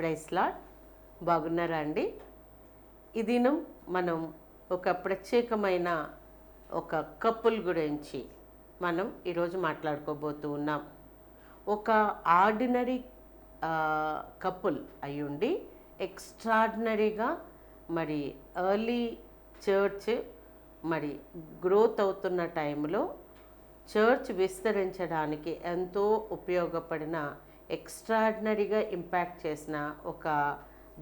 Price lord. బాగున్నారా అండి? ఈ దినం మనం ఒక ప్రత్యేకమైన ఒక కపుల్ గురించి మనం ఈరోజు మాట్లాడుకోబోతూ ఉన్నాం. ఒక ఆర్డినరీ కపుల్ అయ్యుండి ఎక్స్ట్రాడినరీగా మరి ఎర్లీ చర్చ్ మరి గ్రోత్ అవుతున్న టైంలో చర్చ్ విస్తరించడానికి ఎంతో ఉపయోగపడిన ఎక్స్ట్రాడినరీగా ఇంపాక్ట్ చేసిన ఒక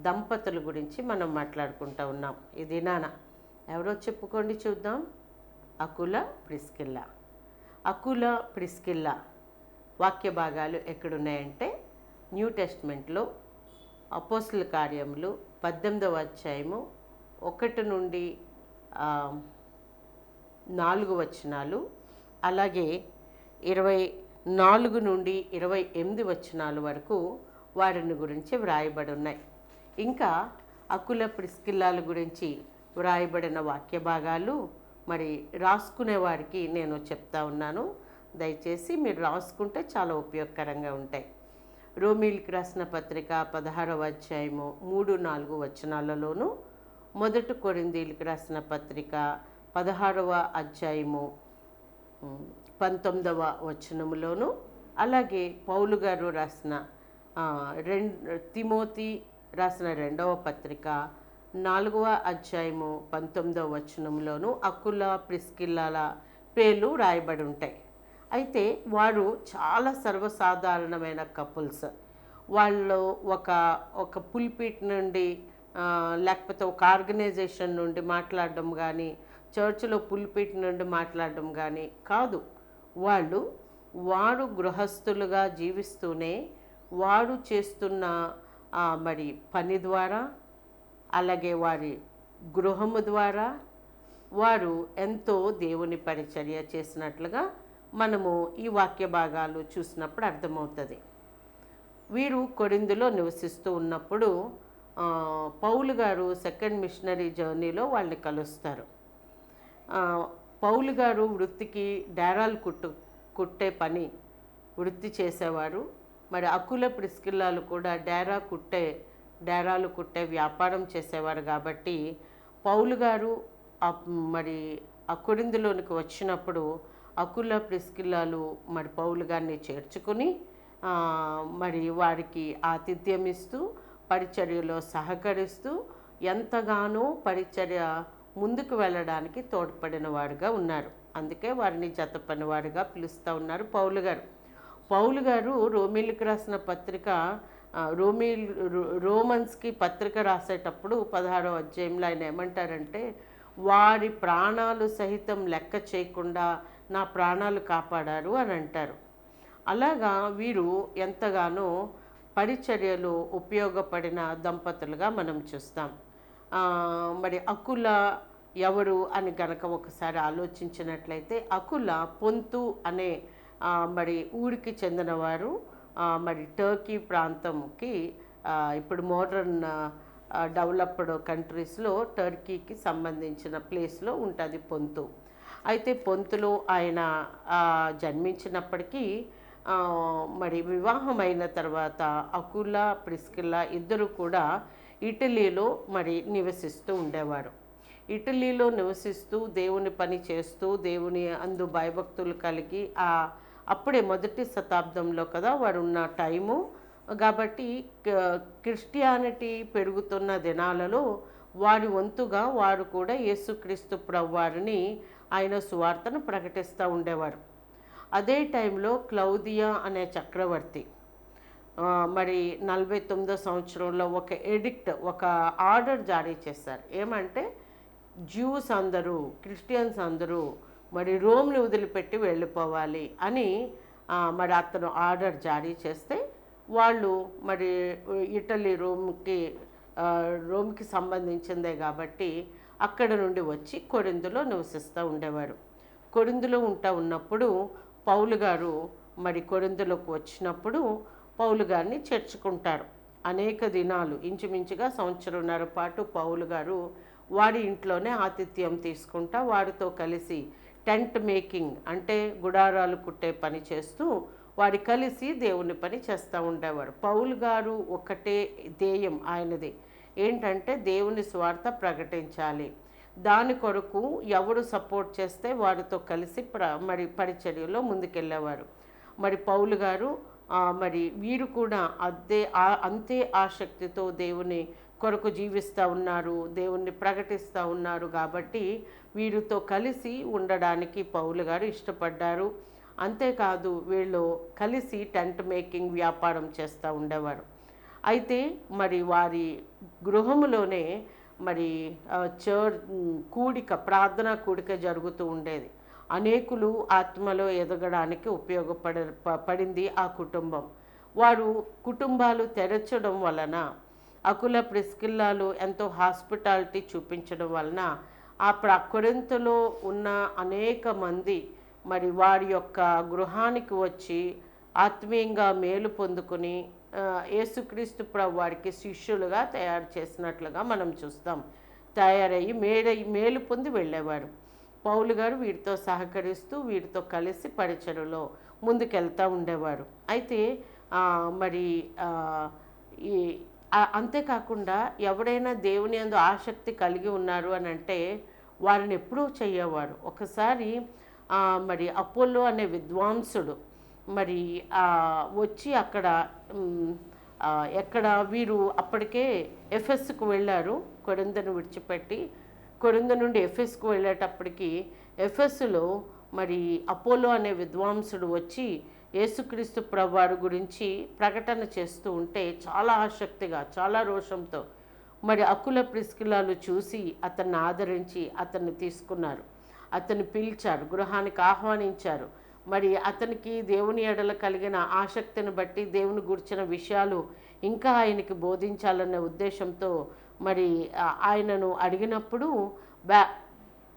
దంపతుల గురించి మనం మాట్లాడుకుంటూ ఉన్నాం. ఈ దినాన ఎవరో చెప్పుకోండి చూద్దాం. అకుల ప్రిస్కిల్లా. అకుల ప్రిస్కిల్లా వాక్య భాగాలు ఎక్కడున్నాయంటే న్యూ టెస్ట్మెంట్లో అపోస్తుల కార్యములు 18వ అధ్యాయము 1 నుండి 4 వచనాలు, అలాగే 24 నుండి 28 వచనాల వరకు వారిని గురించి వ్రాయబడి ఉన్నాయి. ఇంకా అకుల ప్రిస్కిల్లాల గురించి వ్రాయబడిన వాక్య భాగాలు మరి రాసుకునే వారికి నేను చెప్తా ఉన్నాను. దయచేసి మీరు రాసుకుంటే చాలా ఉపయోగకరంగా ఉంటాయి. రోమీలకు రాసిన పత్రిక 16వ అధ్యాయము 3-4 వచనాలలోను, 1 కొరింథీయులకు రాసిన పత్రిక 16వ అధ్యాయము 19వ వచనములోను, అలాగే పౌలు గారు రాసిన తిమోతి రాసిన 2వ పత్రిక 4వ అధ్యాయము 19వ వచనంలోను అకుల ప్రిస్కిల్లాల పేర్లు రాయబడి ఉంటాయి. అయితే వారు చాలా సర్వసాధారణమైన కపుల్స్. వాళ్ళు ఒక పుల్పిట్ నుండి లేకపోతే ఒక ఆర్గనైజేషన్ నుండి మాట్లాడడం కానీ, చర్చిలో పుల్పిట్ నుండి మాట్లాడడం కానీ కాదు. వారు గృహస్థులుగా జీవిస్తూనే వారు చేస్తున్న మరి పని ద్వారా, అలాగే వారి గృహము ద్వారా వారు ఎంతో దేవుని పరిచర్య చేసినట్లుగా మనము ఈ వాక్య భాగాలు చూసినప్పుడు అర్థమవుతుంది. వీరు కొరింథులో నివసిస్తూ ఉన్నప్పుడు పౌలు గారు సెకండ్ మిషనరీ జర్నీలో వాళ్ళని కలుస్తారు. పౌలు గారు వృత్తికి డేరాలు కుట్టే పని వృత్తి చేసేవారు. మరి అకుల ప్రిస్కిల్లాలు కూడా డేరాలు కుట్టే వ్యాపారం చేసేవారు. కాబట్టి పౌలు గారు మరి ఆ కొరింథులోనికి వచ్చినప్పుడు అకుల ప్రిస్కిల్లాలు మరి పౌలు గారిని చేర్చుకుని మరి వారికి ఆతిథ్యం ఇస్తూ పరిచర్యలో సహకరిస్తూ ఎంతగానో పరిచర్య ముందుకు వెళ్ళడానికి తోడ్పడిన వారుగా ఉన్నారు. అందుకే వారిని జత పనివారుగా పిలుస్తూ ఉన్నారు పౌలు గారు రోమీలకు రాసిన పత్రిక రోమన్స్కి పత్రిక రాసేటప్పుడు 16వ అధ్యాయంలో ఆయన ఏమంటారంటే, వారి ప్రాణాలు సహితం లెక్క చేయకుండా నా ప్రాణాలు కాపాడారు అని అంటారు. అలాగా వీరు ఎంతగానో పరిచర్యలో ఉపయోగపడిన దంపతులుగా మనం చూస్తాం. మరి అకుల ఎవరు అని గనక ఒకసారి ఆలోచించినట్లయితే, అకుల పొంతు అనే మరి ఊరికి చెందినవారు. మరి టర్కీ ప్రాంతంకి ఇప్పుడు మోడర్న్ డెవలప్డ్ కంట్రీస్లో టర్కీకి సంబంధించిన ప్లేస్లో ఉంటుంది పొంతు. అయితే పొంతులో ఆయన జన్మించినప్పటికీ మరి వివాహమైన తర్వాత అకుల ప్రిస్కిల్లా ఇద్దరు కూడా ఇటలీలో మరి నివసిస్తూ ఉండేవారు. ఇటలీలో నివసిస్తూ దేవుని పని చేస్తూ దేవుని అందు భయభక్తులు కలిగి అప్పుడే మొదటి శతాబ్దంలో కదా వారు ఉన్న టైము. కాబట్టి క్రిస్టియానిటీ పెరుగుతున్న దినాలలో వారి వంతుగా వారు కూడా యేసుక్రీస్తు ప్రభువారిని ఆయన సువార్తను ప్రకటిస్తూ ఉండేవారు. అదే టైంలో క్లౌదియా అనే చక్రవర్తి మరి 49వ సంవత్సరంలో ఒక ఆర్డర్ జారీ చేశారు. ఏమంటే జ్యూస్ అందరూ, క్రిస్టియన్స్ అందరూ మరి రోమ్ని వదిలిపెట్టి వెళ్ళిపోవాలి అని మరి అతను ఆర్డర్ జారీ చేస్తే వాళ్ళు మరి ఇటలీ రోమ్కి సంబంధించిందే కాబట్టి అక్కడ నుండి వచ్చి కొరింథులో నివసిస్తూ ఉండేవారు. కొరింథులో ఉన్నప్పుడు పౌలు గారు మరి కొరింథులోకి వచ్చినప్పుడు పౌలు గారిని చేర్చుకుంటారు. అనేక దినాలు ఇంచుమించుగా 1.5 సంవత్సరం పాటు పౌలు గారు వారి ఇంట్లోనే ఆతిథ్యం తీసుకుంటా వారితో కలిసి టెంట్ మేకింగ్ అంటే గుడారాలు కుట్టే పని చేస్తూ వారు కలిసి దేవుని పని చేస్తూ ఉండేవారు. పౌలు గారు ఒకటే ధ్యేయం ఆయనది, ఏంటంటే దేవుని స్వార్థ ప్రకటించాలి. దాని కొరకు ఎవరు సపోర్ట్ చేస్తే వారితో కలిసి మరి పరిచర్యలో ముందుకెళ్ళేవారు. మరి పౌలు గారు మరి వీరు కూడా అంతే ఆసక్తితో దేవుని కొరకు జీవిస్తూ ఉన్నారు, దేవుణ్ణి ప్రకటిస్తూ ఉన్నారు. కాబట్టి వీరితో కలిసి ఉండడానికి పౌలు గారు ఇష్టపడ్డారు. అంతేకాదు వీళ్ళు కలిసి టెంట్ మేకింగ్ వ్యాపారం చేస్తూ ఉండేవారు. అయితే మరి వారి గృహములోనే మరి ప్రార్థనా కూడిక జరుగుతూ ఉండేది. అనేకులు ఆత్మలో ఎదగడానికి పడింది ఆ కుటుంబం. వారు కుటుంబాలు తెరచడం వలన, అకుల ప్రిస్కిల్లాలు ఎంతో హాస్పిటాలిటీ చూపించడం వలన కొరింథులో ఉన్న అనేక మంది మరి వారి యొక్క గృహానికి వచ్చి ఆత్మీయంగా మేలు పొందుకొని యేసుక్రీస్తు ప్రభు వారికి శిష్యులుగా తయారు చేసినట్లుగా మనం చూస్తాం. తయారయ్యి మేలు పొంది వెళ్ళేవారు. పౌలు గారు వీరితో సహకరిస్తూ వీరితో కలిసి పరిచర్యలో ముందుకెళ్తూ ఉండేవారు. అయితే మరి అంతేకాకుండా ఎవరైనా దేవుని యందు ఆసక్తి కలిగి ఉన్నారు అని అంటే వారిని ఎప్పుడూ చెయ్యేవారు. ఒకసారి మరి అపోల్లో అనే విద్వాంసుడు మరి వచ్చి ఎక్కడ వీరు అప్పటికే ఎఫెస్కు వెళ్ళారు. కొరింథను విడిచిపెట్టి కొరింథ నుండి ఎఫెస్కు వెళ్ళేటప్పటికి ఎఫెస్లో మరి అపోలో అనే విద్వాంసుడు వచ్చి యేసుక్రీస్తు ప్రభువారి గురించి ప్రకటన చేస్తూ ఉంటే చాలా ఆసక్తిగా, చాలా రోషంతో మరి అకుల ప్రిస్కిల్లాలు చూసి అతన్ని ఆదరించి అతన్ని తీసుకున్నారు. అతన్ని పిలిచారు, గృహానికి ఆహ్వానించారు. మరి అతనికి దేవుని ఎడల కలిగిన ఆసక్తిని బట్టి దేవుని గురించిన విషయాలు ఇంకా ఆయనకి బోధించాలనే ఉద్దేశంతో మరి ఆయనను అడిగినప్పుడు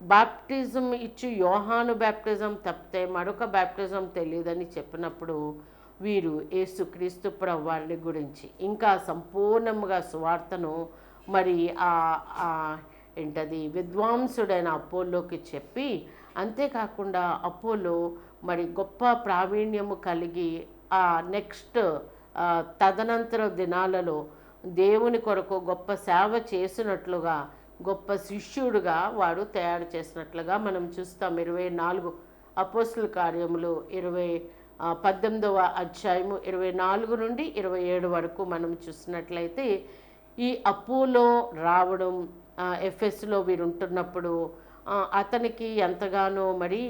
బాప్టిజం ఇచ్చి యోహాను బ్యాప్టిజం తప్పితే మరొక బ్యాప్టిజం తెలియదని చెప్పినప్పుడు వీరు యేసుక్రీస్తు ప్రభువారిని గురించి ఇంకా సంపూర్ణంగా సువార్తను మరి విద్వాంసుడైన అపోలోకి చెప్పి, అంతేకాకుండా అపోలో మరి గొప్ప ప్రావీణ్యము కలిగి నెక్స్ట్ తదనంతర దినాలలో దేవుని కొరకు గొప్ప సేవ చేసినట్లుగా, గొప్ప శిష్యుడుగా వాడు తయారు చేసినట్లుగా మనం చూస్తాం. 24 అపోస్తుల కార్యములు 18వ అధ్యాయము 24 నుండి 27 వరకు మనం చూసినట్లయితే ఈ అపోలో రావడం ఎఫెస్లో వీరుంటున్నప్పుడు అతనికి ఎంతగానో మరి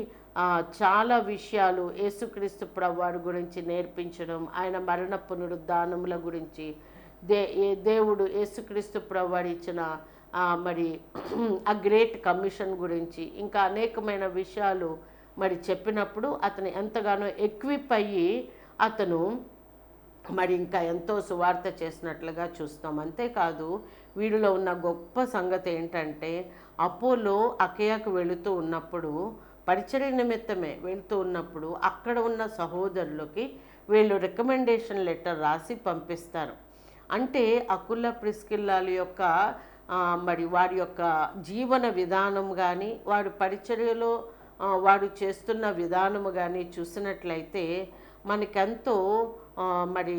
చాలా విషయాలు యేసుక్రీస్తు ప్రభువారి గురించి నేర్పించడం, ఆయన మరణ పునరుద్ధానముల గురించి, దేవుడు యేసుక్రీస్తు ప్రభువారు ఇచ్చిన మరి ఆ గ్రేట్ కమిషన్ గురించి ఇంకా అనేకమైన విషయాలు మరి చెప్పినప్పుడు అతను ఎంతగానో ఎక్విప్ అయ్యి అతను మరి ఇంకా ఎంతో సువార్త చేసినట్లుగా చూస్తాం. అంతేకాదు వీడిలో ఉన్న గొప్ప సంగతి ఏంటంటే అపోలో అకయాకు వెళుతూ ఉన్నప్పుడు, పరిచర్య నిమిత్తమే వెళుతూ ఉన్నప్పుడు అక్కడ ఉన్న సహోదరులకి వీళ్ళు రికమెండేషన్ లెటర్ రాసి పంపిస్తారు. అంటే అకుల ప్రిస్కిల్లాల యొక్క మరి వారి యొక్క జీవన విధానం కానీ వారి పరిచర్యలో వారు చేస్తున్న విధానము కానీ చూసినట్లయితే మనకెంతో మరి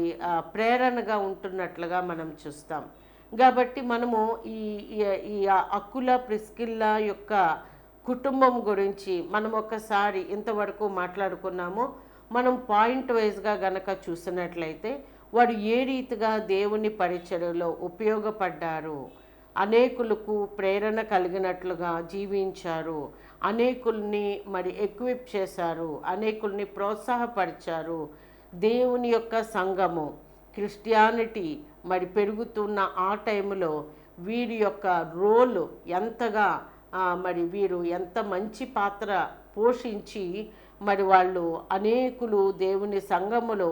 ప్రేరణగా ఉంటున్నట్లుగా మనం చూస్తాం. కాబట్టి మనము ఈ అకుల ప్రిస్కిల్లా యొక్క కుటుంబం గురించి మనం ఒకసారి ఇంతవరకు మాట్లాడుకున్నాము. మనం పాయింట్ వైజ్గా గనక చూసినట్లయితే వారు ఏ రీతిగా దేవుని పరిచర్యలో ఉపయోగపడ్డారు, అనేకులకు ప్రేరణ కలిగినట్లుగా జీవించారు, అనేకుల్ని మరి ఎక్విప్ చేశారు, అనేకుల్ని ప్రోత్సాహపరిచారు. దేవుని యొక్క సంఘము క్రిస్టియానిటీ మరి పెరుగుతున్న ఆ టైంలో వీరి యొక్క రోలు ఎంతగా మరి వీరు ఎంత మంచి పాత్ర పోషించి మరి వాళ్ళు అనేకులు దేవుని సంఘములో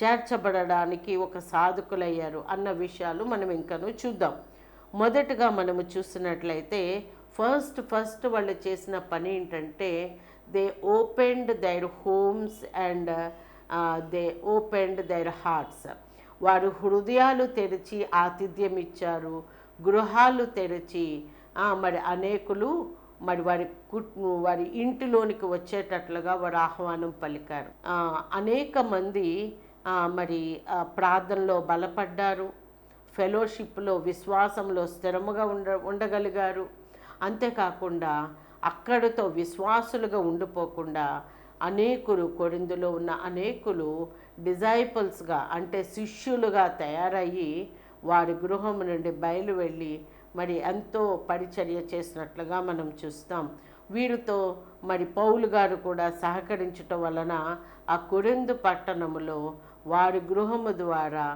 చేర్చబడడానికి ఒక సాధకులయ్యారు అన్న విషయాలు మనం ఇంకనూ చూద్దాం. మొదటగా మనము చూసినట్లయితే ఫస్ట్ వాళ్ళు చేసిన పని ఏంటంటే they opened their homes and they opened their hearts. వారు హృదయాలు తెరిచి ఆతిథ్యం ఇచ్చారు, గృహాలు తెరిచి మరి అనేకులు మరి వారి ఇంటిలోనికి వచ్చేటట్లుగా వారు ఆహ్వానం పలికారు. అనేక మంది మరి ప్రార్థనలో బలపడ్డారు, ఫెలోషిప్లో విశ్వాసంలో స్థిరముగా ఉండగలిగారు. అంతేకాకుండా అక్కడితో విశ్వాసులుగా ఉండిపోకుండా అనేకులు, కొరింథులో ఉన్న అనేకులు డిజైపుల్స్గా అంటే శిష్యులుగా తయారయ్యి వారి గృహం నుండి బయలు వెళ్ళి మరి ఎంతో పరిచర్య చేసినట్లుగా మనం చూస్తాం. వీరితో మరి పౌలు గారు కూడా సహకరించటం వలన ఆ కొరింథు పట్టణములో వారి గృహము ద్వారా,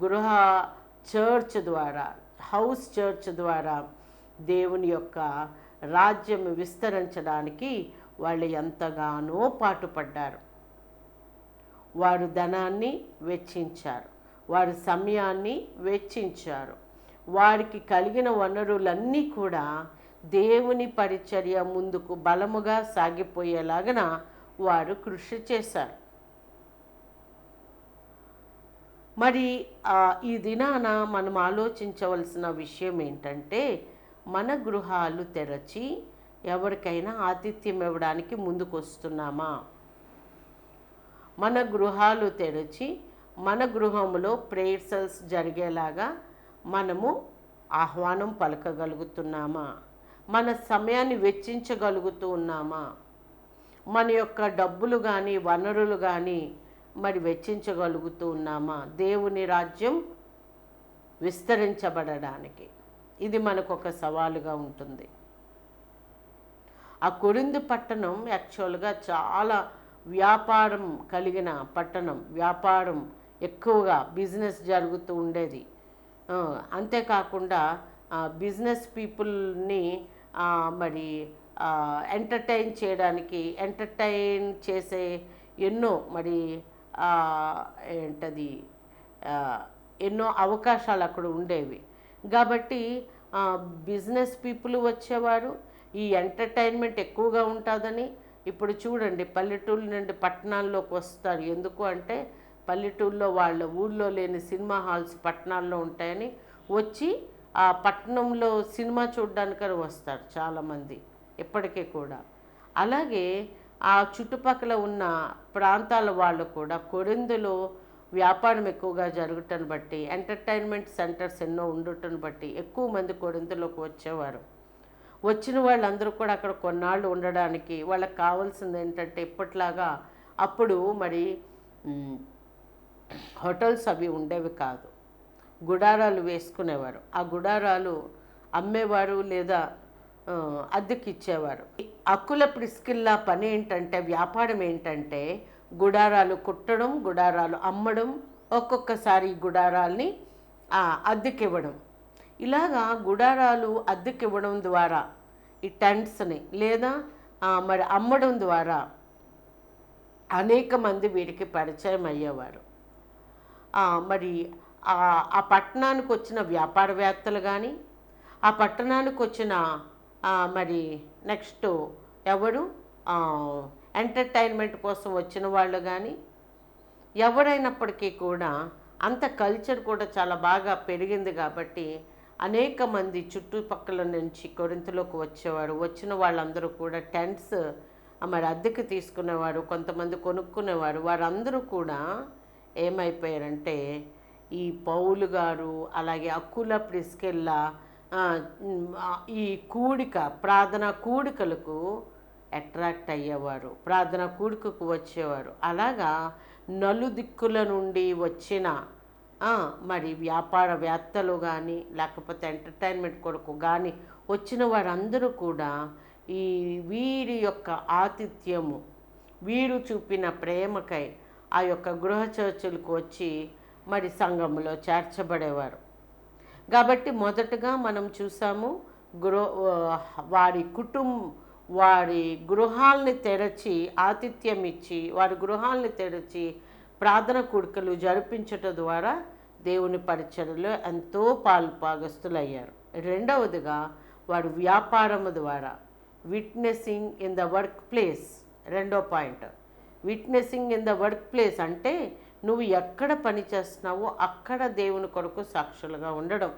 గృహ చర్చ్ ద్వారా, హౌస్ చర్చ్ ద్వారా దేవుని యొక్క రాజ్యం విస్తరించడానికి వాళ్ళు ఎంతగానో పాటుపడ్డారు. వారు ధనాన్ని వెచ్చించారు, వారి సమయాన్ని వెచ్చించారు. వారికి కలిగిన వనరులన్నీ కూడా దేవుని పరిచర్య ముందుకు బలముగా సాగిపోయేలాగన వారు కృషి చేశారు. మరి ఈ దినాన మనం ఆలోచించవలసిన విషయం ఏంటంటే, మన గృహాలు తెరచి ఎవరికైనా ఆతిథ్యం ఇవ్వడానికి ముందుకు వస్తున్నామా? మన గృహాలు తెరచి మన గృహంలో ప్రేయర్ సెల్స్ జరిగేలాగా మనము ఆహ్వానం పలకగలుగుతున్నామా? మన సమయాన్ని వెచ్చించగలుగుతూ ఉన్నామా? మన యొక్క డబ్బులు కానీ వనరులు కానీ మరి వెచ్చించగలుగుతూ ఉన్నామా దేవుని రాజ్యం విస్తరించబడడానికి? ఇది మనకు ఒక సవాలుగా ఉంటుంది. ఆ కొరింథు పట్టణం యాక్చువల్గా చాలా వ్యాపారం కలిగిన పట్టణం, వ్యాపారం ఎక్కువగా బిజినెస్ జరుగుతూ ఉండేది. అంతేకాకుండా బిజినెస్ పీపుల్ని మరి ఎంటర్టైన్ చేసే ఎన్నో మరి ఎన్నో అవకాశాలు అక్కడ ఉండేవి. కాబట్టి బిజినెస్ పీపుల్ వచ్చేవారు, ఈ ఎంటర్టైన్మెంట్ ఎక్కువగా ఉంటుందని. ఇప్పుడు చూడండి, పల్లెటూళ్ళ నుండి పట్టణాల్లోకి వస్తారు. ఎందుకు అంటే పల్లెటూళ్ళలో వాళ్ళ ఊళ్ళో లేని సినిమా హాల్స్ పట్టణాల్లో ఉంటాయని వచ్చి ఆ పట్టణంలో సినిమా చూడడానికని వస్తారు చాలామంది ఇప్పటికీ కూడా. అలాగే ఆ చుట్టుపక్కల ఉన్న ప్రాంతాల వాళ్ళు కూడా కొరింథులో వ్యాపారం ఎక్కువగా జరగటం బట్టి, ఎంటర్టైన్మెంట్ సెంటర్స్ ఎన్నో ఉండటం బట్టి ఎక్కువ మంది కొరింథులోకి వచ్చేవారు. వచ్చిన వాళ్ళందరూ కూడా అక్కడ కొన్నాళ్ళు ఉండడానికి వాళ్ళకి కావాల్సింది ఏంటంటే, ఇప్పట్లాగా అప్పుడు మరి హోటల్స్ అవి ఉండేవి కాదు, గుడారాలు వేసుకునేవారు. ఆ గుడారాలు అమ్మేవారు లేదా అద్దెకి ఇచ్చేవారు. అక్కుల ప్రిస్కిల్లా పని ఏంటంటే, వ్యాపారం ఏంటంటే గుడారాలు కుట్టడం, గుడారాలు అమ్మడం, ఒక్కొక్కసారి గుడారాల్ని అద్దెకివ్వడం. ఇలాగా గుడారాలు అద్దెకివ్వడం ద్వారా ఈ టెంట్స్ని లేదా మరి అమ్మడం ద్వారా అనేక మంది వీరికి పరిచయం అయ్యేవారు. మరి ఆ పట్టణానికి వచ్చిన వ్యాపారవేత్తలు కానీ, ఆ పట్టణానికి వచ్చిన మరి నెక్స్ట్ ఎవరు ఎంటర్టైన్మెంట్ కోసం వచ్చిన వాళ్ళు కానీ ఎవరైనప్పటికీ కూడా అంత కల్చర్ కూడా చాలా బాగా పెరిగింది. కాబట్టి అనేక మంది చుట్టుపక్కల నుంచి కొరింథులోకి వచ్చేవారు. వచ్చిన వాళ్ళందరూ కూడా టెంట్స్ మరి అద్దెకి తీసుకునేవారు, కొంతమంది కొనుక్కునేవారు. వారందరూ కూడా ఏమైపోయారంటే, ఈ పౌలు గారు అలాగే అక్కుల ప్రిస్కిల్లా ఈ ప్రార్థనా కూడికలకు అట్రాక్ట్ అయ్యేవారు, ప్రార్థనా కూడికకు వచ్చేవారు. అలాగా నలుదిక్కుల నుండి వచ్చిన మరి వ్యాపారవేత్తలు కానీ లేకపోతే ఎంటర్టైన్మెంట్ కొరకు కానీ వచ్చిన వారందరూ కూడా వీరి యొక్క ఆతిథ్యము, వీరు చూపిన ప్రేమకై ఆ యొక్క గృహ చర్చలకు వచ్చి మరి సంఘంలో చేర్చబడేవారు. కాబట్టి మొదటగా మనం చూసాము, వారి గృహాల్ని తెరచి ఆతిథ్యం ఇచ్చి, వారి గృహాల్ని తెరచి ప్రార్థన కూడికలు జరిపించటం ద్వారా దేవుని పరిచర్యలో ఎంతో పాలుపాగస్తులయ్యారు. రెండవదిగా వారు వ్యాపారము ద్వారా witnessing in the workplace. రెండో point, witnessing in the workplace అంటే నువ్వు ఎక్కడ పని చేస్తున్నావో అక్కడ దేవుని కొరకు సాక్షులుగా ఉండడం.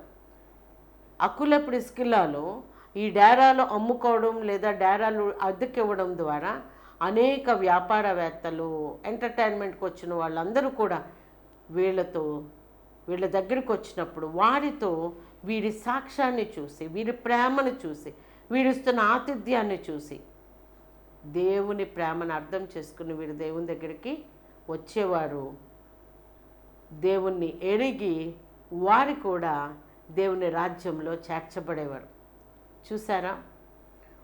అకుల ప్రిస్కిల్లాలో ఈ డేరాలు అమ్ముకోవడం లేదా డేరాలు అద్దెకివ్వడం ద్వారా అనేక వ్యాపారవేత్తలు, ఎంటర్టైన్మెంట్కి వచ్చిన వాళ్ళందరూ కూడా వీళ్ళ దగ్గరికి వచ్చినప్పుడు వారితో వీరి సాక్ష్యాన్ని చూసి, వీరి ప్రేమను చూసి, వీరిస్తున్న ఆతిథ్యాన్ని చూసి దేవుని ప్రేమను అర్థం చేసుకుని వీరు దేవుని దగ్గరికి వచ్చేవారు. దేవుణ్ణి ఎరిగి వారు కూడా దేవుని రాజ్యంలో చేర్చబడేవారు. చూసారా,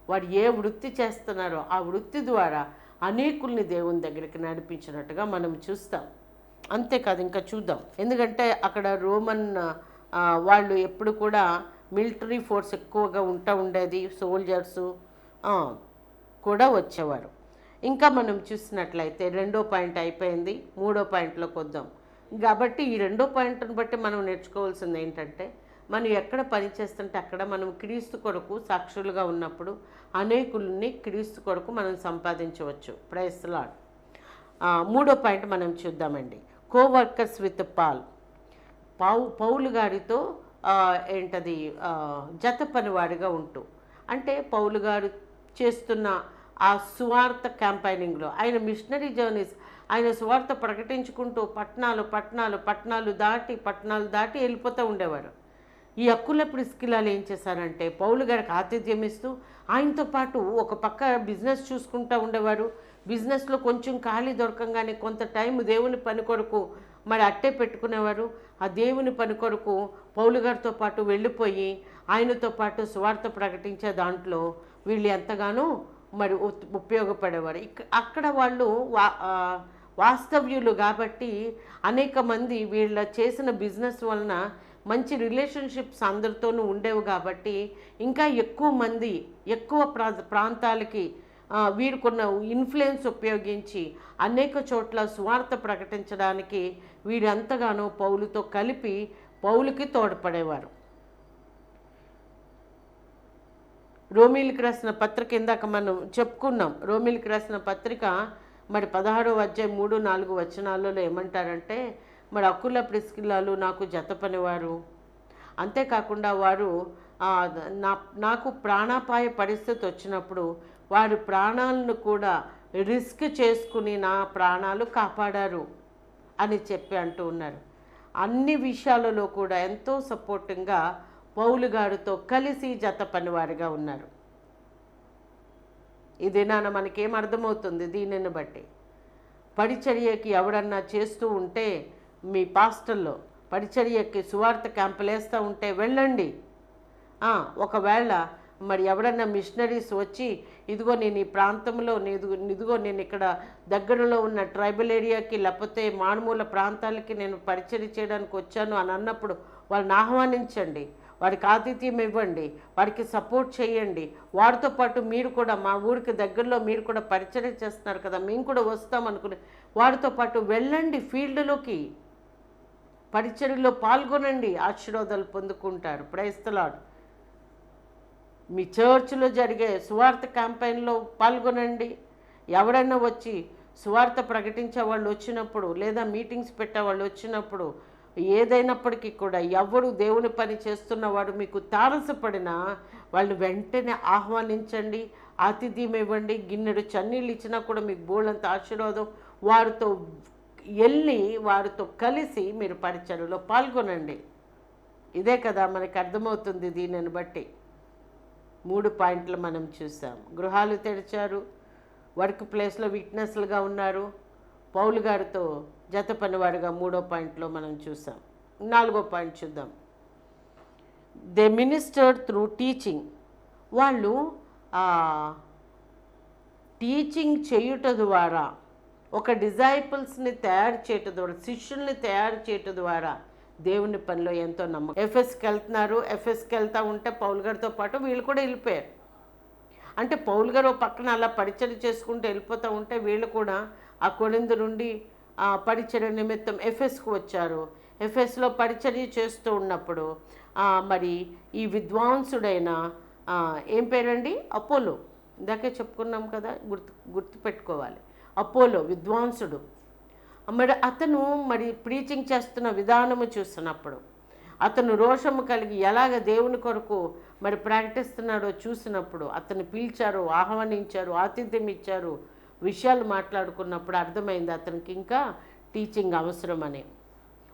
వారు ఏ వృత్తి చేస్తున్నారో ఆ వృత్తి ద్వారా అనేకుల్ని దేవుని దగ్గరికి నడిపించినట్టుగా మనం చూస్తాం. అంతేకాదు, ఇంకా చూద్దాం. ఎందుకంటే అక్కడ రోమన్ వాళ్ళు ఎప్పుడు కూడా మిలిటరీ ఫోర్స్ ఎక్కువగా ఉండేది, సోల్జర్సు కూడా వచ్చేవారు. ఇంకా మనం చూసినట్లయితే 2వ పాయింట్ అయిపోయింది, 3వ పాయింట్లోకి వద్దాం. కాబట్టి ఈ 2వ పాయింట్ని బట్టి మనం నేర్చుకోవాల్సింది ఏంటంటే, మనం ఎక్కడ పని చేస్తుంటే అక్కడ మనం క్రీస్తు కొరకు సాక్షులుగా ఉన్నప్పుడు అనేకుల్ని క్రీస్తు కొరకు మనం సంపాదించవచ్చు. Praise the lord. 3వ పాయింట్ మనం చూద్దామండి. కోవర్కర్స్ విత్ పౌలు గారితో జత పనివాడిగా ఉంటూ, అంటే పౌలు గారు చేస్తున్న ఆ సువార్త క్యాంపైనింగ్లో ఆయన మిషనరీ జర్నీస్, ఆయన సువార్త ప్రకటించుకుంటూ పట్టణాలు దాటి వెళ్ళిపోతూ ఉండేవారు. ఈ అక్కుల ప్రిస్కిలాలు ఏం చేశారంటే పౌలు గారికి ఆతిథ్యం ఇస్తూ ఆయనతో పాటు ఒక పక్క బిజినెస్ చూసుకుంటూ ఉండేవారు. బిజినెస్లో కొంచెం ఖాళీ దొరకంగానే కొంత టైం దేవుని పని కొరకు మరి అట్టే పెట్టుకునేవారు. ఆ దేవుని పని కొరకు పౌలు గారితో పాటు వెళ్ళిపోయి ఆయనతో పాటు సువార్త ప్రకటించే దాంట్లో వీళ్ళు ఎంతగానో మరి ఉపయోగపడేవారు. అక్కడ వాళ్ళు వాస్తవ్యులు కాబట్టి అనేక మంది వీళ్ళ చేసిన బిజినెస్ వలన మంచి రిలేషన్షిప్స్ అందరితోనూ ఉండేవి కాబట్టి ఇంకా ఎక్కువ మంది ఎక్కువ ప్రాంతాలకి వీరికున్న ఇన్ఫ్లుయెన్స్ ఉపయోగించి అనేక చోట్ల సువార్త ప్రకటించడానికి వీరంతగానో పౌలుతో కలిపి పౌలుకి తోడ్పడేవారు. రోమీలకు రాసిన పత్రిక ఇందాక మనం చెప్పుకున్నాం. రోమీలకు రాసిన పత్రిక మరి 16వ అధ్యాయం 3-4 వచనాలలో ఏమంటారంటే, మరి అకుల ప్రిస్కిల్లాలు నాకు జత పనివారు, అంతేకాకుండా వారు నాకు ప్రాణాపాయ పరిస్థితి వచ్చినప్పుడు వారి ప్రాణాలను కూడా రిస్క్ చేసుకుని నా ప్రాణాలు కాపాడారు అని చెప్పి అంటూ ఉన్నారు. అన్ని విషయాలలో కూడా ఎంతో సపోర్టింగ్గా పౌలు గారితో కలిసి జత పనివారిగా ఉన్నారు. ఇదేనా మనకేం అర్థమవుతుంది దీనిని బట్టి? పరిచర్యకి ఎవడన్నా చేస్తూ ఉంటే, మీ పాస్టల్లో పరిచర్యకి సువార్త క్యాంపులు వేస్తూ ఉంటే వెళ్ళండి. ఒకవేళ మరి ఎవడన్నా మిషనరీస్ వచ్చి ఇదిగో నేను ఈ ప్రాంతంలో ఇదిగో నేను ఇక్కడ దగ్గరలో ఉన్న ట్రైబల్ ఏరియాకి లేకపోతే మారుమూల ప్రాంతాలకి నేను పరిచర్య చేయడానికి వచ్చాను అని అన్నప్పుడు వాళ్ళని ఆహ్వానించండి, వారికి ఆతిథ్యం ఇవ్వండి, వారికి సపోర్ట్ చేయండి. వారితో పాటు మీరు కూడా మా ఊరికి దగ్గరలో మీరు కూడా పరిచర్య చేస్తున్నారు కదా, మేము కూడా వస్తాం అనుకుని వారితో పాటు వెళ్ళండి. ఫీల్డ్లోకి పరిచర్యలో పాల్గొనండి, ఆశీర్వాదాలు పొందుకుంటారు. Praise the lord. మీ చర్చ్లో జరిగే సువార్త క్యాంపెయిన్లో పాల్గొనండి. ఎవరైనా వచ్చి సువార్త ప్రకటించే వాళ్ళు వచ్చినప్పుడు లేదా మీటింగ్స్ పెట్టే వాళ్ళు వచ్చినప్పుడు ఏదైనప్పటికీ కూడా ఎవరు దేవుని పని చేస్తున్నవాడు మీకు తారసపడినా వాళ్ళు వెంటనే ఆహ్వానించండి, ఆతిథ్యం ఇవ్వండి. గిన్నెడు చన్నీళ్ళు ఇచ్చినా కూడా మీకు బోళ్ళంత ఆశీర్వాదం. వారితో వెళ్ళి వారితో కలిసి మీరు పరిచర్యలో పాల్గొనండి. ఇదే కదా మనకు అర్థమవుతుంది. దీనిని బట్టి 3 పాయింట్లు మనం చూసాం. గృహాలు తెరిచారు, వర్క్ ప్లేస్లో విట్నెస్లుగా ఉన్నారు, పౌలు గారితో జత పనివాడిగా 3వ పాయింట్లో మనం చూసాం. 4వ పాయింట్ చూద్దాం. They ministered through teaching. వాళ్ళు టీచింగ్ చేయుట ద్వారా, ఒక డిజైపుల్స్ని తయారు చేయటం ద్వారా, శిష్యుల్ని తయారు చేయటం ద్వారా దేవుని పనిలో ఎంతో నమ్మకం. ఎఫెస్కి వెళ్తున్నారు. ఎఫెస్కి వెళ్తూ ఉంటే పౌలు గారితో పాటు వీళ్ళు కూడా వెళ్ళిపోయారు. అంటే పౌలు గారు పక్కన అలా పరిచర్య చేసుకుంటూ వెళ్ళిపోతూ ఉంటే వీళ్ళు కూడా ఆ కొరింథు నుండి పరిచర్య నిమిత్తం ఎఫెస్కు వచ్చారు. ఎఫెస్లో పరిచర్య చేస్తూ ఉన్నప్పుడు మరి ఈ విద్వాంసుడైన ఏం పేరండి, అపోలో. ఇందాకే చెప్పుకున్నాం కదా, గుర్తుపెట్టుకోవాలి. అపోలో విద్వాంసుడు. మరి అతను మరి ప్రీచింగ్ చేస్తున్న విధానము చూస్తున్నప్పుడు అతను రోషము కలిగి ఎలాగ దేవుని కొరకు మరి ప్రకటిస్తున్నాడో చూసినప్పుడు, అతన్ని పిలిచారు, ఆహ్వానించారు, ఆతిథ్యం ఇచ్చారు, విషయాలు మాట్లాడుకున్నప్పుడు అర్థమైంది అతనికి ఇంకా టీచింగ్ అవసరమని.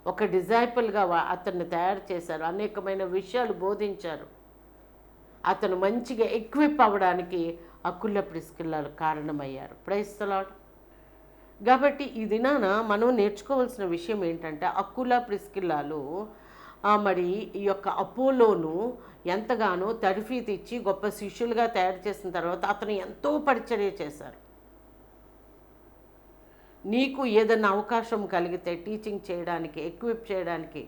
ఒక డిజైపుల్గా అతన్ని తయారు చేశారు, అనేకమైన విషయాలు బోధించారు. అతను మంచిగా ఎక్విప్ అవ్వడానికి అకుల ప్రిస్కిల్లాలు కారణమయ్యారు. Praise the Lord. కాబట్టి ఈ దినాన మనం నేర్చుకోవాల్సిన విషయం ఏంటంటే, అకుల ప్రిస్కిల్లాలు మరి ఈ యొక్క అపోలోను ఎంతగానో తర్ఫీదు ఇచ్చి గొప్ప శిష్యులుగా తయారు చేసిన తర్వాత అతను ఎంతో పరిచర్య చేశారు. నీకు ఏదైనా అవకాశం కలిగితే టీచింగ్ చేయడానికి, ఎక్విప్ చేయడానికి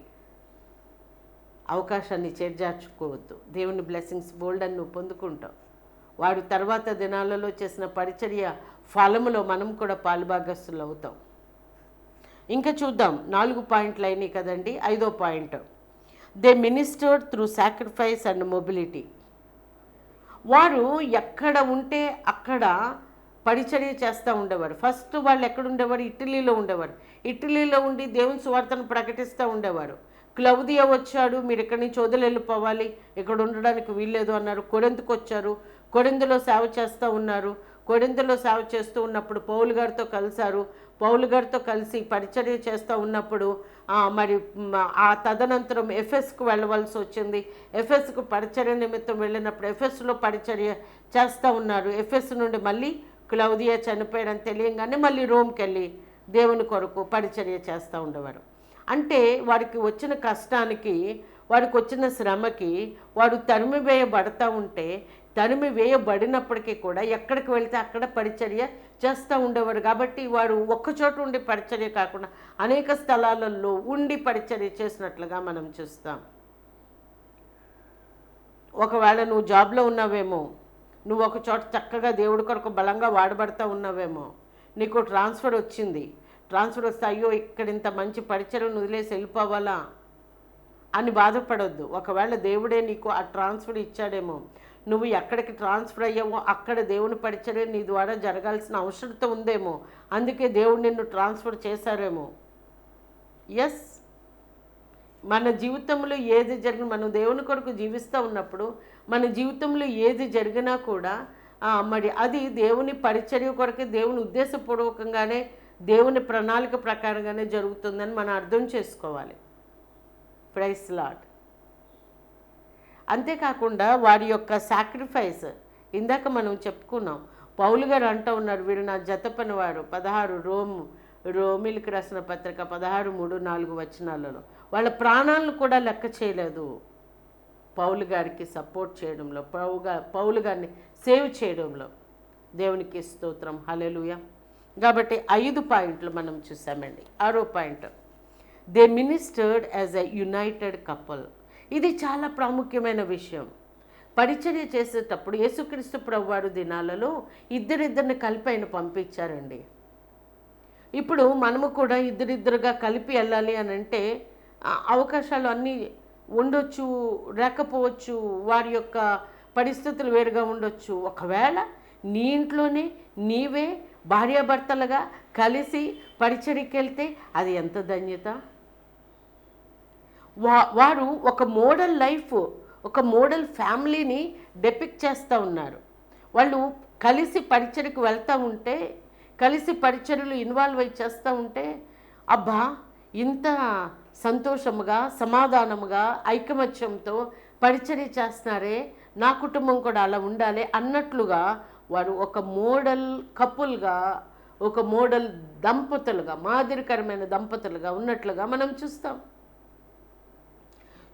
అవకాశాన్ని చేజార్చుకోవద్దు. దేవుని బ్లెస్సింగ్స్ బోల్డ్ అని నువ్వు పొందుకుంటావు. వాడు తర్వాత దినాలలో చేసిన పరిచర్య ఫలములో మనం కూడా పాలుభాగస్తులు అవుతాం. ఇంకా చూద్దాం, 4 పాయింట్లు అయినాయి కదండి. 5వ point, they ministered through sacrifice and mobility. వారు ఎక్కడ ఉంటే అక్కడ పరిచర్య చేస్తూ ఉండేవారు. ఫస్ట్ వాళ్ళు ఎక్కడ ఉండేవారు? ఇటలీలో ఉండేవారు. ఇటలీలో ఉండి దేవుని సువార్తను ప్రకటిస్తూ ఉండేవారు. క్లౌదియా వచ్చాడు, మీరు ఇక్కడి నుంచి వదిలి వెళ్ళిపోవాలి, ఇక్కడ ఉండడానికి వీల్లేదు అన్నారు. కొరింథుకు వచ్చారు, కొరింథులో సేవ చేస్తూ ఉన్నారు. కొరింథులో సేవ చేస్తూ ఉన్నప్పుడు పౌలు గారితో కలిశారు. పౌలు గారితో కలిసి పరిచర్య చేస్తూ ఉన్నప్పుడు మరి ఆ తదనంతరం ఎఫెస్కు వెళ్ళవలసి వచ్చింది. ఎఫెస్కు పరిచర్య నిమిత్తం వెళ్ళినప్పుడు ఎఫెస్లో పరిచర్య చేస్తూ ఉన్నారు. ఎఫెస్ నుండి మళ్ళీ క్లౌదియా చనిపోయాడని తెలియంగానే మళ్ళీ రోమ్కి వెళ్ళి దేవుని కొరకు పరిచర్య చేస్తూ ఉండేవారు. అంటే వారికి వచ్చిన కష్టానికి, వారికి వచ్చిన శ్రమకి వాడు తరిమివేయబడతా ఉంటే, తరిమివేయబడినప్పటికీ కూడా ఎక్కడికి వెళ్తే అక్కడ పరిచర్య చేస్తూ ఉండేవారు. కాబట్టి వారు ఒక్కచోట ఉండి పరిచర్య కాకుండా అనేక స్థలాలలో ఉండి పరిచర్య చేసినట్లుగా మనం చూస్తాం. ఒకవేళ నువ్వు జాబ్లో ఉన్నావేమో, నువ్వు ఒక చోట చక్కగా దేవుడి కొరకు బలంగా వాడబడతా ఉన్నావేమో, నీకు ట్రాన్స్ఫర్ వచ్చింది. ట్రాన్స్ఫర్ వస్తే అయ్యో ఇక్కడ ఇంత మంచి పరిచర్యను వదిలేసి వెళ్ళిపోవాలా అని బాధపడొద్దు. ఒకవేళ దేవుడే నీకు ఆ ట్రాన్స్ఫర్ ఇచ్చాడేమో, నువ్వు ఎక్కడికి ట్రాన్స్ఫర్ అయ్యావో అక్కడ దేవుని పరిచర్య నీ ద్వారా జరగాల్సిన అవసరత ఉందేమో, అందుకే దేవుడు నిన్ను ట్రాన్స్ఫర్ చేశారేమో. ఎస్, మన జీవితంలో ఏది జరిగిన, మనం దేవుని కొరకు జీవిస్తూ ఉన్నప్పుడు మన జీవితంలో ఏది జరిగినా కూడా మరి అది దేవుని పరిచర్య కొరకే, దేవుని ఉద్దేశపూర్వకంగానే, దేవుని ప్రణాళిక ప్రకారంగానే జరుగుతుందని మనం అర్థం చేసుకోవాలి. Praise lord. అంతేకాకుండా వారి యొక్క సాక్రిఫైస్, ఇందాక మనం చెప్పుకున్నాం, పౌలు గారు అంటూ ఉన్నారు, వీరు నా జత పనివారు. 16 రోమిలికి రాసిన పత్రిక 16:3-4 వాళ్ళ ప్రాణాలను కూడా లెక్క చేయలేదు పౌలు గారికి సపోర్ట్ చేయడంలో, పౌలు గారిని సేవ్ చేయడంలో. దేవునికి స్తోత్రం, హల్లెలూయా. కాబట్టి 5 పాయింట్లు మనం చూసామండి. 6వ point, they ministered as a United couple. ఇది చాలా ప్రాముఖ్యమైన విషయం. పరిచర్య చేసేటప్పుడు యేసుక్రీస్తు ప్రభువారు దినాలలో ఇద్దరిద్దరిని కలిపి ఆయన పంపించారండి. ఇప్పుడు మనము కూడా ఇద్దరిద్దరుగా కలిపి వెళ్ళాలి అని అంటే అవకాశాలు అన్నీ ఉండొచ్చు, లేకపోవచ్చు, వారి యొక్క పరిస్థితులు వేరుగా ఉండొచ్చు. ఒకవేళ నీ ఇంట్లోనే నీవే భార్యాభర్తలుగా కలిసి పరిచర్యకి వెళ్తే అది ఎంత ధన్యత. వారు ఒక మోడల్ లైఫ్, ఒక మోడల్ ఫ్యామిలీని డెపిక్ట్ చేస్తూ ఉన్నారు. వాళ్ళు కలిసి పరిచర్యకు వెళ్తూ ఉంటే, కలిసి పరిచర్యలు ఇన్వాల్వ్ అయి చేస్తూ ఉంటే, అబ్బా ఇంత సంతోషముగా, సమాధానముగా, ఐకమత్యంతో పరిచర్య చేస్తున్నారే, నా కుటుంబం కూడా అలా ఉండాలి అన్నట్లుగా వారు ఒక మోడల్ కపుల్గా, ఒక మోడల్ దంపతులుగా, మాదిరికరమైన దంపతులుగా ఉన్నట్లుగా మనం చూస్తాం.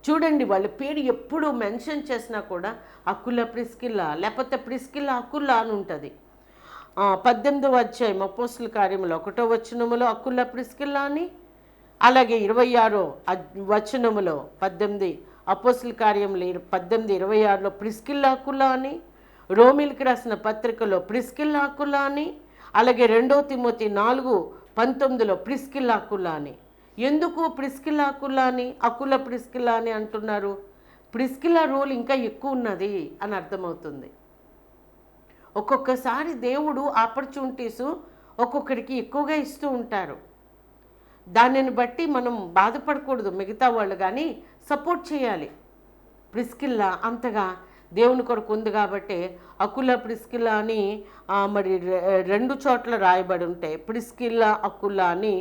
చూడండి, వాళ్ళ పేరు ఎప్పుడు మెన్షన్ చేసినా కూడా అకుల ప్రిస్కిల్లా, లేకపోతే ప్రిస్కిల్లా అకుల అని ఉంటుంది. 18వ అధ్యాయం అపోస్తుల కార్యములో 1వ వచనములో అకుల ప్రిస్కిల్లా అని, అలాగే 26వ వచనములో 18 అపోస్తుల కార్యములు 18:26లో ప్రిస్కిల్లా అకుల అని, రోమిలికి రాసిన పత్రికలో ప్రిస్కిల్లా అకుల అని, అలాగే 2 తిమోతి 4:19లో ప్రిస్కిల్లా అకుల అని. ఎందుకు ప్రిస్కిల్లా అకుల అని, అకుల ప్రిస్కిల్లా అని అంటున్నారు? ప్రిస్కిల్లా రోల్ ఇంకా ఎక్కువ ఉన్నది అని అర్థమవుతుంది. ఒక్కొక్కసారి దేవుడు ఆపర్చునిటీస్ ఒక్కొక్కరికి ఎక్కువగా ఇస్తూ ఉంటారు. దానిని బట్టి మనం బాధపడకూడదు. మిగతా వాళ్ళు కానీ సపోర్ట్ చేయాలి. ప్రిస్కిల్లా అంతగా దేవుని కొరకు ఉంది కాబట్టి అకుల ప్రిస్కిల్లా అని మరి 2 చోట్ల రాయబడి ఉంటాయి. ప్రిస్కిల్లా అకుల అని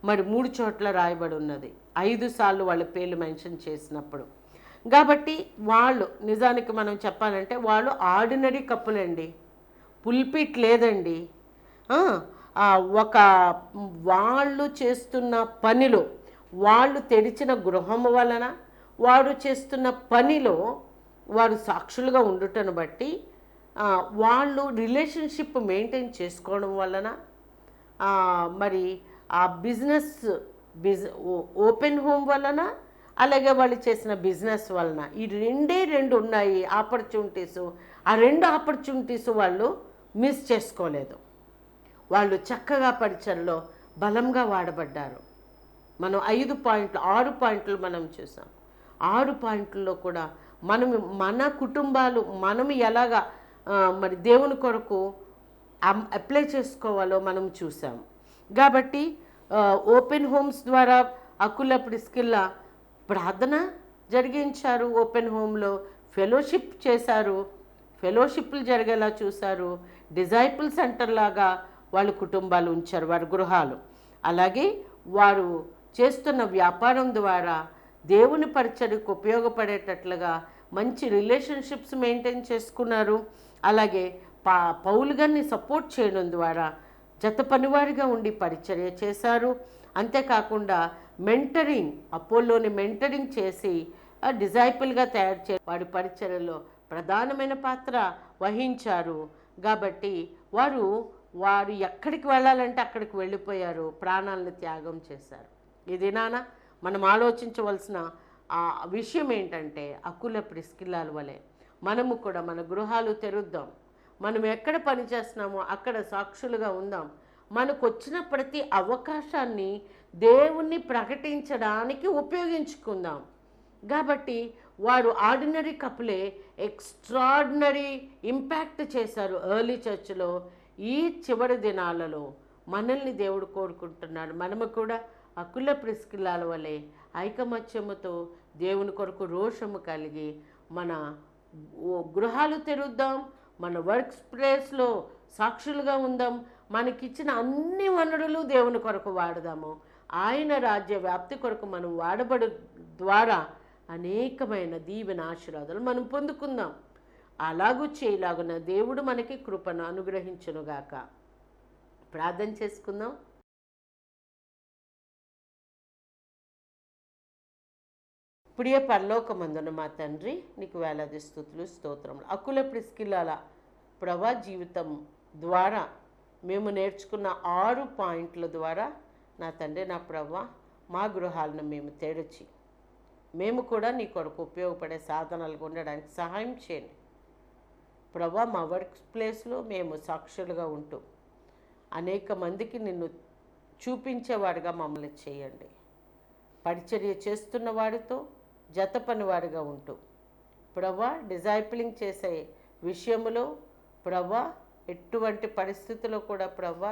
మరి 3 చోట్ల రాయబడి ఉన్నది. 5 సార్లు వాళ్ళ పేర్లు మెన్షన్ చేసినప్పుడు. కాబట్టి వాళ్ళు నిజానికి మనం చెప్పాలంటే వాళ్ళు ఆర్డినరీ కప్పులండి. పుల్పిట్ లేదండి. ఒక వాళ్ళు చేస్తున్న పనిలో, వాళ్ళు తెరిచిన గృహము వలన, వారు చేస్తున్న పనిలో వారు సాక్షులుగా ఉండుటను బట్టి వాళ్ళు రిలేషన్షిప్ మెయింటైన్ చేసుకోవడం వలన మరి ఆ బిజినెస్ ఓపెన్ హోమ్ వలన, అలాగే వాళ్ళు చేసిన బిజినెస్ వలన ఈ 2 ఉన్నాయి ఆపర్చునిటీస్. ఆ 2 ఆపర్చునిటీస్ వాళ్ళు మిస్ చేసుకోలేదు. వాళ్ళు చక్కగా పరిచయలో బలంగా వాడబడ్డారు. మనం 5 పాయింట్లు 6 పాయింట్లు మనం చూసాం. 6 పాయింట్లలో కూడా మన కుటుంబాలు మనం ఎలాగా మరి దేవుని కొరకు అప్లై చేసుకోవాలో మనం చూసాం. కాబట్టి ఓపెన్ హోమ్స్ ద్వారా అకుల ప్రిస్కిల్లా ప్రార్థన జరిగించారు. ఓపెన్ హోమ్లో ఫెలోషిప్ చేశారు, ఫెలోషిప్లు జరిగేలా చూశారు. డిజైపుల్ సెంటర్ లాగా వాళ్ళ కుటుంబాలు ఉంచారు, వారి గృహాలు. అలాగే వారు చేస్తున్న వ్యాపారం ద్వారా దేవుని పరిచర్యకు ఉపయోగపడేటట్లుగా మంచి రిలేషన్షిప్స్ మెయింటైన్ చేసుకున్నారు. అలాగే పౌలు గారిని సపోర్ట్ చేయడం ద్వారా జత పనివారిగా ఉండి పరిచర్య చేశారు. అంతేకాకుండా మెంటరింగ్, అపోలోని మెంటరింగ్ చేసి డిజైపుల్గా తయారు చే వాడి పరిచర్యలో ప్రధానమైన పాత్ర వహించారు. కాబట్టి వారు ఎక్కడికి వెళ్ళాలంటే అక్కడికి వెళ్ళిపోయారు, ప్రాణాలను త్యాగం చేశారు. ఈ దినాన మనం ఆలోచించవలసిన విషయం ఏంటంటే అకుల ప్రిస్కిల్లాల వలె మనము కూడా మన గృహాలు తెరుద్దాం. మనం ఎక్కడ పని చేస్తున్నామో అక్కడ సాక్షులుగా ఉందాం. మనకు వచ్చిన ప్రతి అవకాశాన్ని దేవుణ్ణి ప్రకటించడానికి ఉపయోగించుకుందాం. కాబట్టి వారు ఆర్డినరీ కపులే ఎక్స్ట్రాడినరీ ఇంపాక్ట్ చేశారు ఎర్లీ చర్చ్లో. ఈ చివరి దినాలలో మనల్ని దేవుడు కోరుకుంటున్నాడు. మనము కూడా అకుల ప్రిస్కిల్లాల వలె ఐకమత్యముతో దేవుని కొరకు రోషము కలిగి మన గృహాలు తెరుద్దాం, మన వర్క్ ప్లేస్లో సాక్షులుగా ఉందాం. మనకిచ్చిన అన్ని వనరులు దేవుని కొరకు వాడదాము. ఆయన రాజ్య వ్యాప్తి కొరకు మనం వాడబడు ద్వారా అనేకమైన దీవెన ఆశీర్వాదాలు మనం పొందుకుందాం. అలాగూ చేయలాగున దేవుడు మనకి కృపను అనుగ్రహించునుగాక. ప్రార్థన చేసుకుందాం. ప్రియ పరలోకమందున మా తండ్రి, నీకు వేలాది స్తుతులు స్తోత్రములు. అకుల ప్రిస్కిల్లాల ప్రభా జీవితం ద్వారా మేము నేర్చుకున్న 6 పాయింట్ల ద్వారా నా తండ్రి, నా ప్రభా, మా గృహాలను మేము తెరిచి మేము కూడా నీ కొరకు ఉపయోగపడే సాధనాలుగా ఉండడానికి సహాయం చేయండి ప్రభా. మా వర్క్ ప్లేస్లో మేము సాక్షులుగా ఉంటూ అనేక మందికి నిన్ను చూపించేవాడిగా మమ్మల్ని చేయండి. పరిచర్య చేస్తున్న వాడితో జత పనివాడిగా ఉంటూ ప్రభా, డిజైపులింగ్ చేసే విషయంలో ప్రభా ఎటువంటి పరిస్థితుల్లో కూడా ప్రభా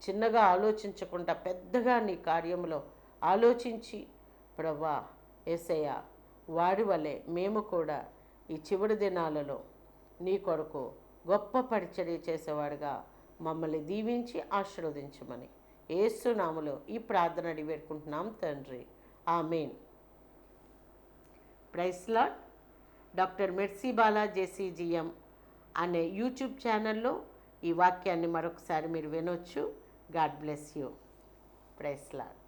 చిన్నగా ఆలోచించకుండా పెద్దగా నీ కార్యంలో ఆలోచించి ప్రభా యేసయ్య వారి వలె మేము కూడా ఈ చివరి దినాలలో నీ కొరకు గొప్ప పరిచర్య చేసేవాడిగా మమ్మల్ని దీవించి ఆశీర్వదించమని యేసు నామములో ఈ ప్రార్థన అడిగి వేడుకుంటున్నాం తండ్రి, amen. Praise Lord. Doctor Mercy Bala JCGM అనే యూట్యూబ్ ఛానల్లో ఈ వాక్యాన్ని మరొకసారి మీరు వినొచ్చు. God bless you. Praise lord.